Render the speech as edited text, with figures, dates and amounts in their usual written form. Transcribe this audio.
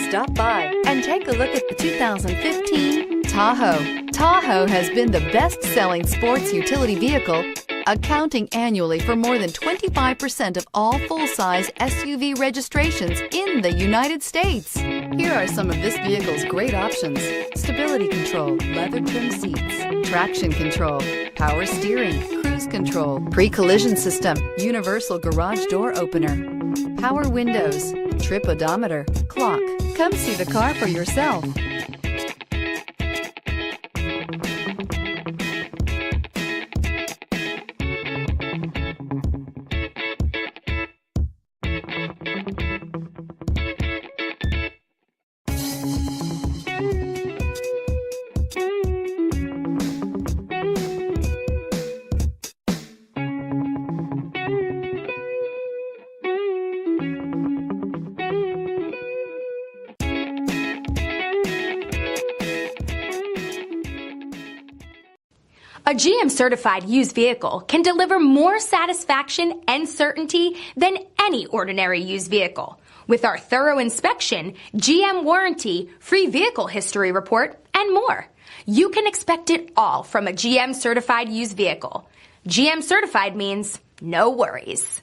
Stop by and take a look at the 2015 Tahoe. Tahoe has been the best-selling sports utility vehicle, accounting annually for more than 25% of all full-size SUV registrations in the United States. Here are some of this vehicle's great options: stability control, leather trim seats, traction control, power steering, cruise control, pre-collision system, universal garage door opener, power windows, trip odometer, clock. Come see the car for yourself. A GM certified used vehicle can deliver more satisfaction and certainty than any ordinary used vehicle. With our thorough inspection, GM warranty, free vehicle history report, and more. You can expect it all from a GM certified used vehicle. GM certified means no worries.